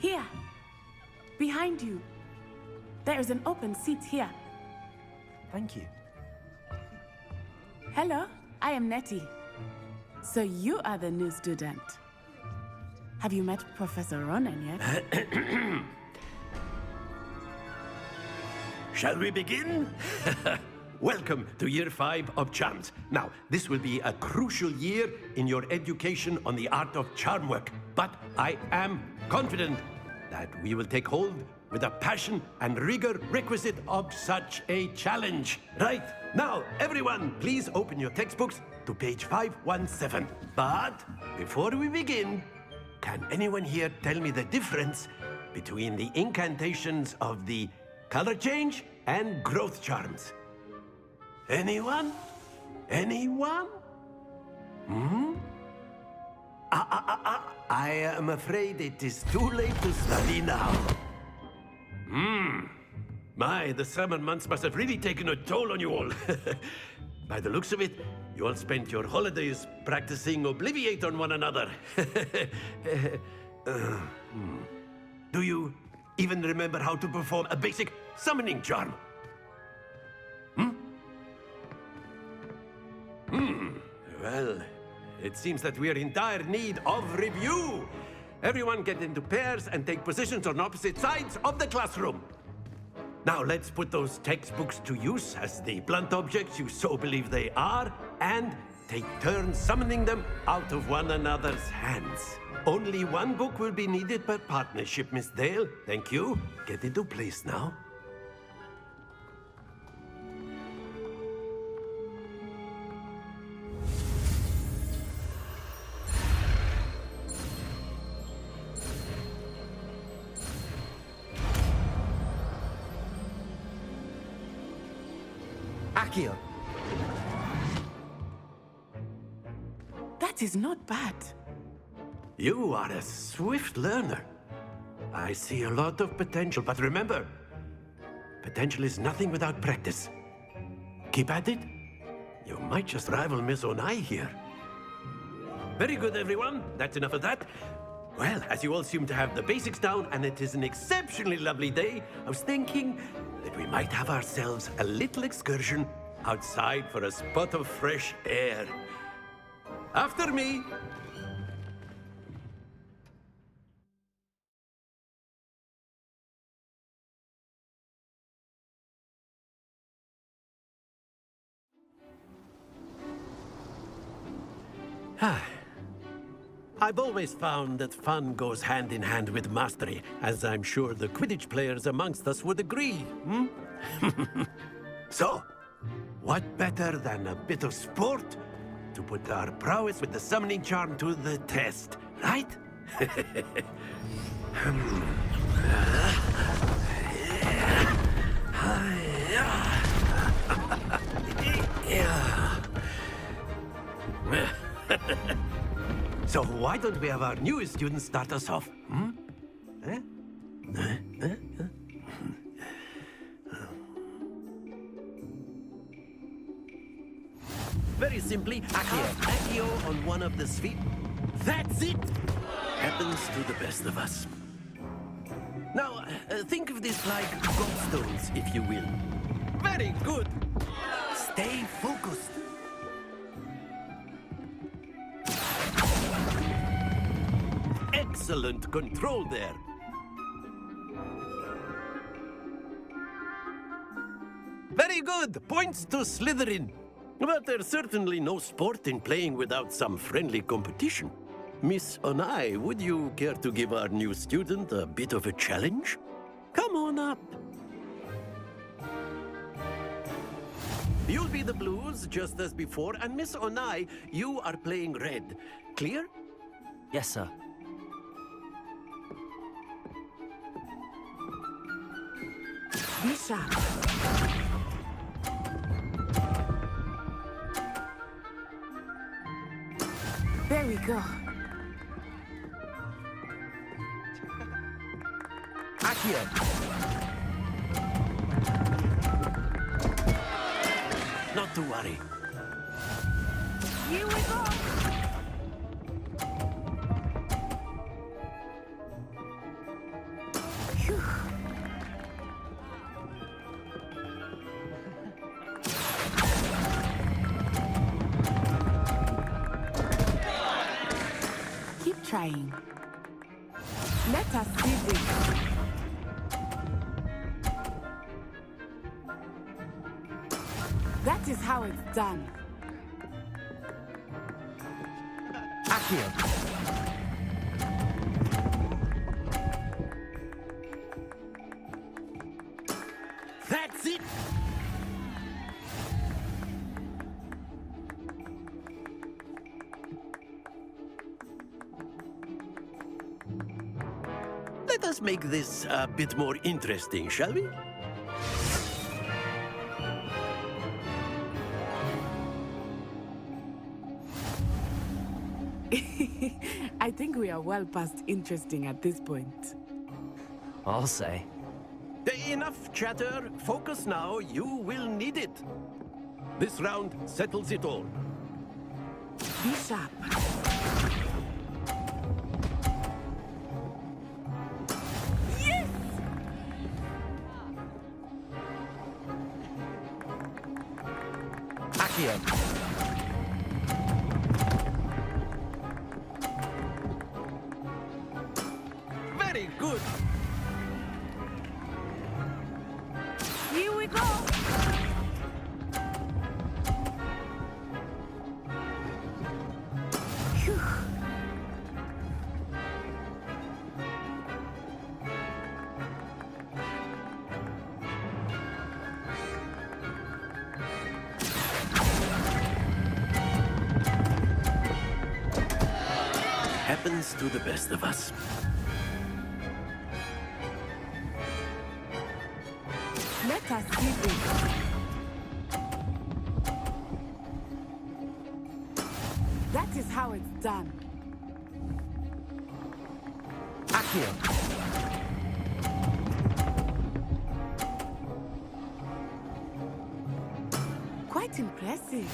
Here. Behind you. There is an open seat here. Thank you. Hello, I am Nettie. So you are the new student. Have you met Professor Ronan yet? Shall we begin? Welcome to Year 5 of Charms. Now, this will be a crucial year in your education on the art of charm work. But I am confident that we will take hold with the passion and rigor requisite of such a challenge. Right, now, everyone, please open your textbooks to page 517. But before we begin, can anyone here tell me the difference between the incantations of the color change and growth charms? Anyone? Anyone? I am afraid it is too late to study now. My, the summer months must have really taken a toll on you all. By the looks of it, you all spent your holidays practicing Obliviate on one another. Do you even remember how to perform a basic summoning charm? Well, it seems that we are in dire need of review. Everyone get into pairs and take positions on opposite sides of the classroom. Now let's put those textbooks to use as the blunt objects you so believe they are, and take turns summoning them out of one another's hands. Only one book will be needed per partnership, Miss Dale. Thank you. Get into place now. Accio. That is not bad. You are a swift learner. I see a lot of potential, but remember, potential is nothing without practice. Keep at it. You might just rival Miss Onai here. Very good, everyone. That's enough of that. Well, as you all seem to have the basics down, and it is an exceptionally lovely day, I was thinking that we might have ourselves a little excursion outside for a spot of fresh air. After me. I've always found that fun goes hand in hand with mastery, as I'm sure the Quidditch players amongst us would agree, So, what better than a bit of sport to put our prowess with the summoning charm to the test, right? So why don't we have our newest student start us off? Very simply, Accio on one of the spheres. That's it! Happens to the best of us. Now, think of this like gobstones, if you will. Very good! Stay focused. Excellent control there. Very good! Points to Slytherin. But there's certainly no sport in playing without some friendly competition. Miss Onai, would you care to give our new student a bit of a challenge? Come on up. You'll be the blues, just as before, and Miss Onai, you are playing red. Clear? Yes, sir. Be sharp. There we go. Accio. Not to worry. Here we go. trying. Let us see this. That is how it's done. Accio. That's it! Let us make this a bit more interesting, shall we? I think we are well past interesting at this point. I'll say. Enough chatter. Focus now. You will need it. This round settles it all. Be sharp. Yes! Accio. Very good. Here we go. Phew. Happens to the best of us. Let us see this. That is how it's done. Accio. Quite impressive.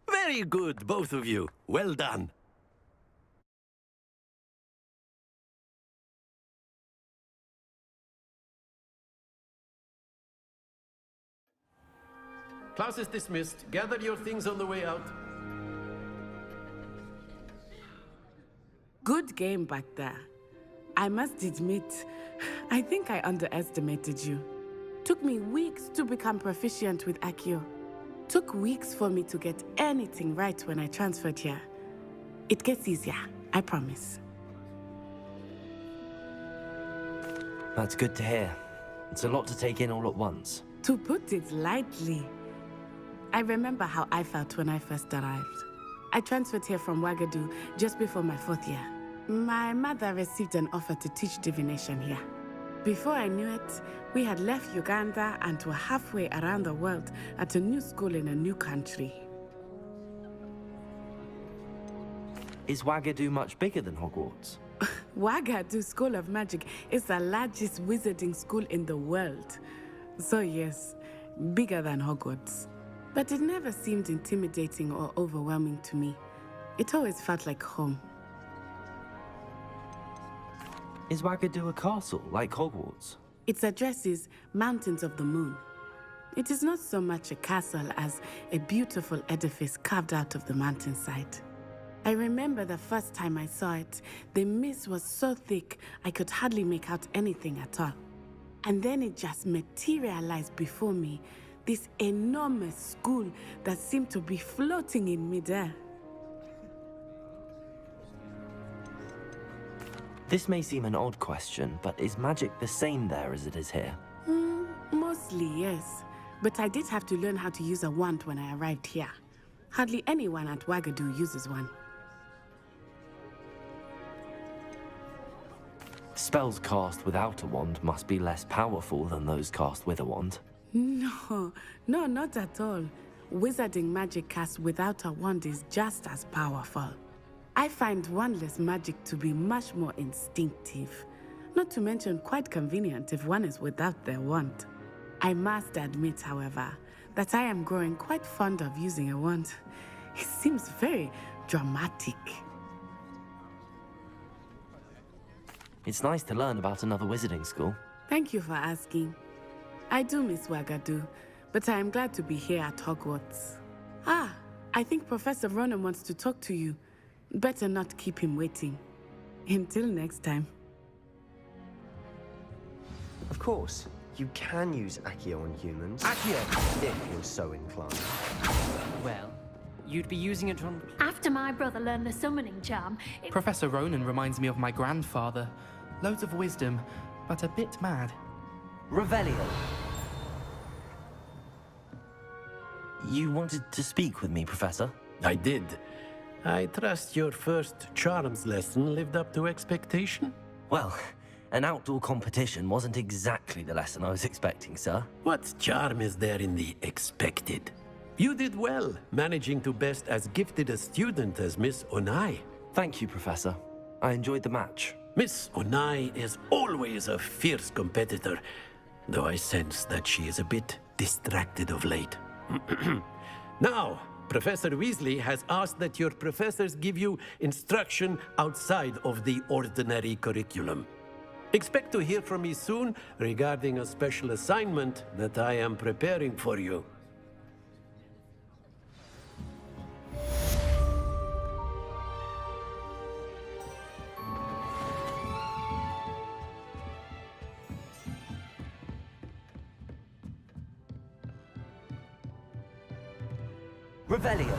Very good, both of you. Well done. Class is dismissed. Gather your things on the way out. Good game back there. I must admit, I think I underestimated you. Took me weeks to become proficient with Accio. Took weeks for me to get anything right when I transferred here. It gets easier, I promise. That's good to hear. It's a lot to take in all at once. To put it lightly, I remember how I felt when I first arrived. I transferred here from Wagadu just before my 4th year. My mother received an offer to teach divination here. Before I knew it, we had left Uganda and were halfway around the world at a new school in a new country. Is Wagadu much bigger than Hogwarts? Wagadu School of Magic is the largest wizarding school in the world. So yes, bigger than Hogwarts. But it never seemed intimidating or overwhelming to me. It always felt like home. Is Wagadu a castle, like Hogwarts? Its address is Mountains of the Moon. It is not so much a castle as a beautiful edifice carved out of the mountainside. I remember the first time I saw it, the mist was so thick I could hardly make out anything at all. And then it just materialized before me, this enormous school that seemed to be floating in midair. This may seem an odd question, but is magic the same there as it is here? Mostly, yes. But I did have to learn how to use a wand when I arrived here. Hardly anyone at Wagadu uses one. Spells cast without a wand must be less powerful than those cast with a wand. No, not at all. Wizarding magic cast without a wand is just as powerful. I find wandless magic to be much more instinctive. Not to mention quite convenient if one is without their wand. I must admit, however, that I am growing quite fond of using a wand. It seems very dramatic. It's nice to learn about another wizarding school. Thank you for asking. I do miss Wagadu, but I am glad to be here at Hogwarts. Ah, I think Professor Ronen wants to talk to you. Better not keep him waiting. Until next time. Of course, you can use Accio on humans. Accio! If you're so inclined. Well, you'd be using it on... After my brother learned the summoning charm, Professor Ronen reminds me of my grandfather. Loads of wisdom, but a bit mad. Revelio. You wanted to speak with me, Professor? I did. I trust your first charms lesson lived up to expectation? Well, an outdoor competition wasn't exactly the lesson I was expecting, sir. What charm is there in the expected? You did well, managing to best as gifted a student as Miss Onai. Thank you, Professor. I enjoyed the match. Miss Onai is always a fierce competitor, though I sense that she is a bit distracted of late. Now, Professor Weasley has asked that your professors give you instruction outside of the ordinary curriculum. Expect to hear from me soon regarding a special assignment that I am preparing for you. Revelio.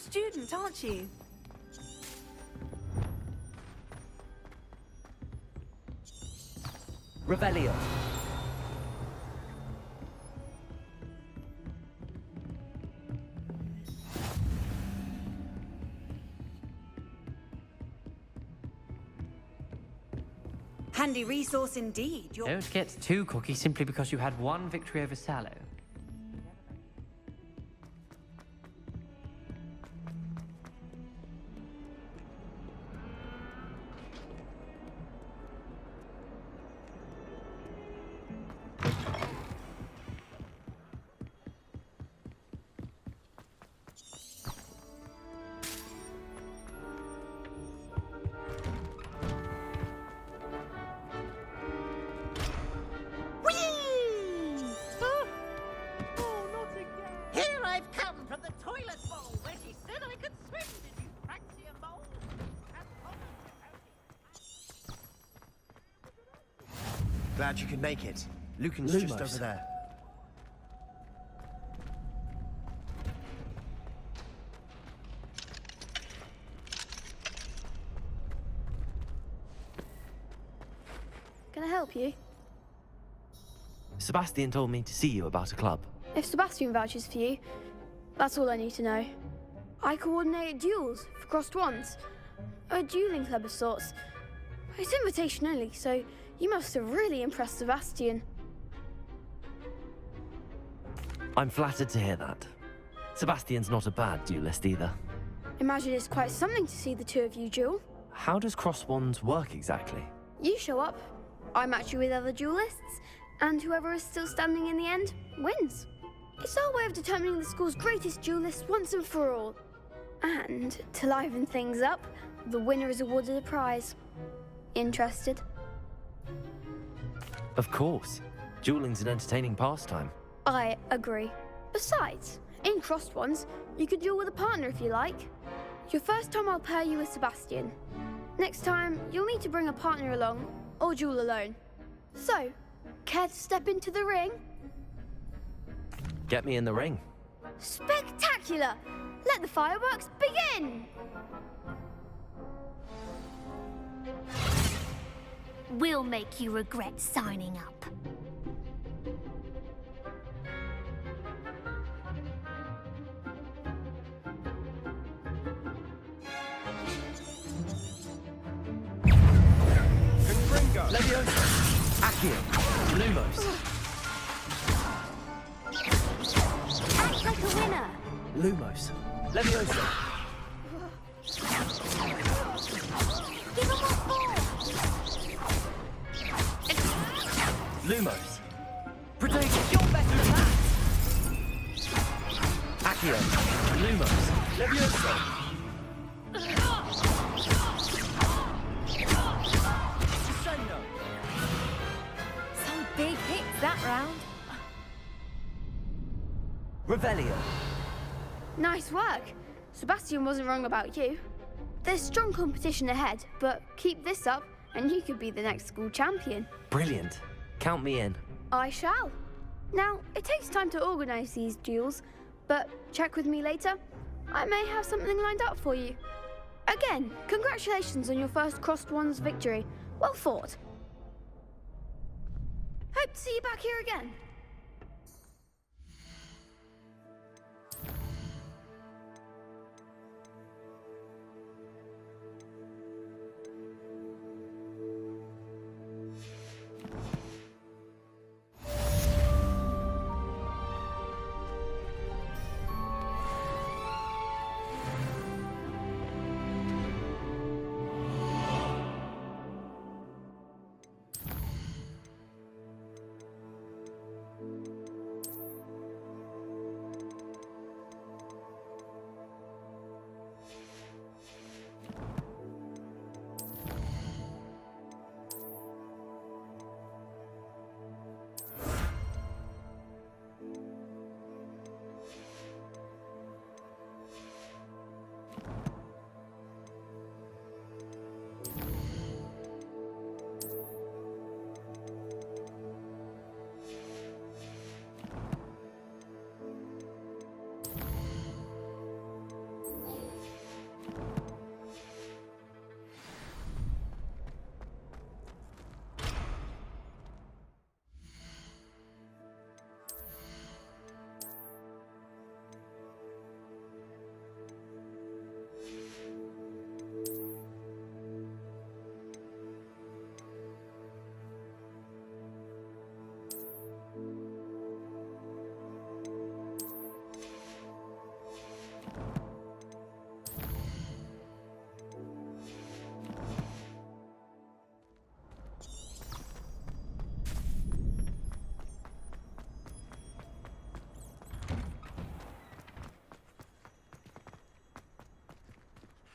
Student, aren't you? Revelio. Handy resource indeed. Don't get too cocky simply because you had one victory over Sallow. Glad you could make it. Lucan's just Lumos. over there. Can I help you? Sebastian told me to see you about a club. If Sebastian vouches for you, that's all I need to know. I coordinate duels for crossed wands. A dueling club of sorts. It's invitation only, so you must have really impressed Sebastian. I'm flattered to hear that. Sebastian's not a bad duelist either. Imagine it's quite something to see the two of you duel. How does cross wands work exactly? You show up, I match you with other duelists, and whoever is still standing in the end wins. It's our way of determining the school's greatest duelist once and for all. And to liven things up, the winner is awarded a prize. Interested? Of course. Dueling's an entertaining pastime. I agree. Besides, in crossed ones, you could duel with a partner if you like. Your first time I'll pair you with Sebastian. Next time, you'll need to bring a partner along, or duel alone. So, care to step into the ring? Get me in the ring. Spectacular! Let the fireworks begin! We'll make you regret signing up. Leviosa! Accio! Lumos! Act like a winner! Lumos! Leviosa! Give him what for! Lumos! Protego! You're better than that! Accio! Lumos! Leviosa! Some big hits that round. Revelio! Nice work. Sebastian wasn't wrong about you. There's strong competition ahead, but keep this up and you could be the next school champion. Brilliant. Count me in. I shall. Now, it takes time to organise these duels, but check with me later. I may have something lined up for you. Again, congratulations on your first crossed wands victory. Well fought. Hope to see you back here again.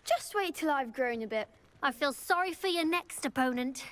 Just wait till I've grown a bit. I feel sorry for your next opponent.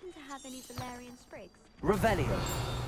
happen to have any Valerian sprigs? Revelio.